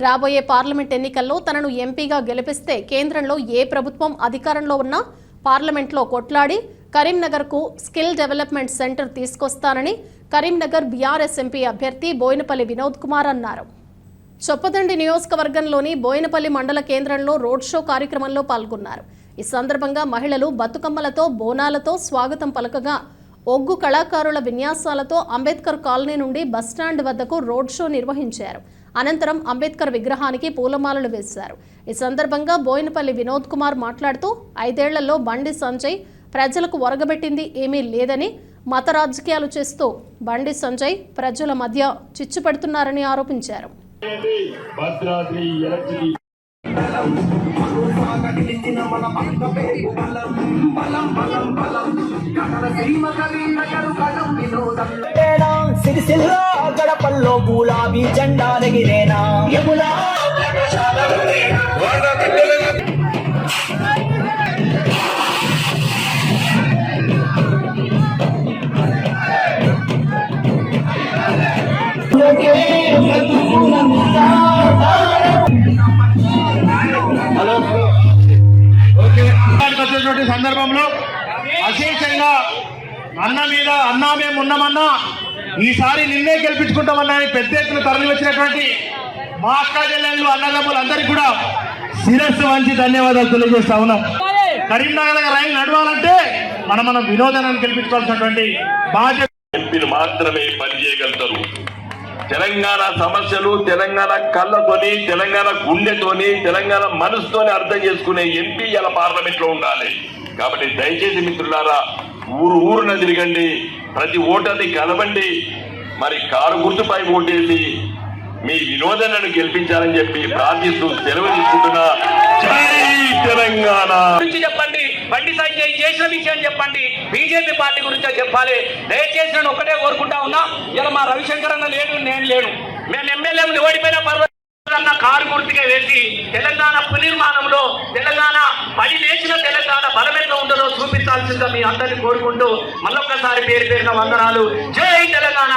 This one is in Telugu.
రాబోయే పార్లమెంట్ ఎన్నికల్లో తనను ఎంపీగా గెలిపిస్తే కేంద్రంలో ఏ ప్రభుత్వం అధికారంలో ఉన్నా పార్లమెంట్లో కొట్లాడి కరీంనగర్కు స్కిల్ డెవలప్మెంట్ సెంటర్ తీసుకొస్తానని కరీంనగర్ బీఆర్ఎస్ ఎంపీ అభ్యర్థి బోయినపల్లి వినోద్ కుమార్ అన్నారు. చొప్పదండి నియోజకవర్గంలోని బోయినపల్లి మండల కేంద్రంలో రోడ్ షో కార్యక్రమంలో పాల్గొన్నారు. ఈ సందర్భంగా మహిళలు బతుకమ్మలతో బోనాలతో స్వాగతం పలకగా ఒగ్గు కళాకారుల విన్యాసాలతో అంబేద్కర్ కాలనీ నుండి బస్టాండ్ వద్దకు రోడ్ షో నిర్వహించారు. అనంతరం అంబేద్కర్ విగ్రహానికి పూలమాలలు వేశారు. ఈ సందర్భంగా బోయినపల్లి వినోద్ కుమార్ మాట్లాడుతూ 5 ఏళ్లలో బండి సంజయ్ ప్రజలకు ఒరగబెట్టింది ఏమీ లేదని, మత రాజకీయాలు చేస్తూ బండి సంజయ్ ప్రజల మధ్య చిచ్చు పెడుతున్నారని ఆరోపించారు. సిరిసిల్లా గడపల్లో గులాబీ జెండా ఎగిరేనా సందర్భంలో అశేషంగా అన్నా మేము ఉన్నామన్నా ఈసారి నిన్నే గెలిపించుకుంటామన్నా పెద్ద ఎత్తున తరలి వచ్చినటువంటి మా అక్క చెల్లెళ్ళు అన్నదమ్ములు అందరికీ కూడా శిరస్సు వంచి ధన్యవాదాలు తెలియజేస్తా ఉన్నాం. కరీంనగర్ రైలు నడవాలంటే మనం వినోదాన్ని గెలిపించుకోవాల్సినటువంటి బాధ్యత ఎంపీలు మాత్రమే పనిచేయగలుగుతారు. తెలంగాణ సమస్యలు తెలంగాణ కళ్ళతోని, తెలంగాణ గుండెతోని, తెలంగాణ మనసుతోని అర్థం చేసుకునే ఎంపీ ఇలా పార్లమెంట్ లో ఉండాలి. కాబట్టి దయచేసి మిత్రులారా, ఊరున తిరగండి, ప్రతి ఓటర్ని కలవండి, మరి కారు గుర్తుపై ఓటేసి మీ వినోదాలను గెలిపించాలని చెప్పి ప్రార్థిస్తూ సెలవు తీసుకుంటున్నా. జై తెలంగాణ గురించి చెప్పండి, బండి సంజయ్ చేసిన విషయం చెప్పండి, బీజేపీ పార్టీ గురించి చెప్పాలి. దయచేసి నేను ఒకటే కోరుకుంటా ఉన్నా, ఇలా మా రవిశంకర్ అన్న లేడు, నేను లేను, మేము ఎమ్మెల్యేలు ఓడిపోయిన పర్వతన్న కారు గుర్తుగా వేసి తెలంగాణ పునర్మాణంలో తెలంగాణ పడి లేచిన తెలంగాణ బలమెంగా ఉంటుందో చూపించాల్సిందిగా మీ అందరినీ కోరుకుంటూ మళ్ళొక్కసారి పేరు పేరున వందనాలు. జై తెలంగాణ.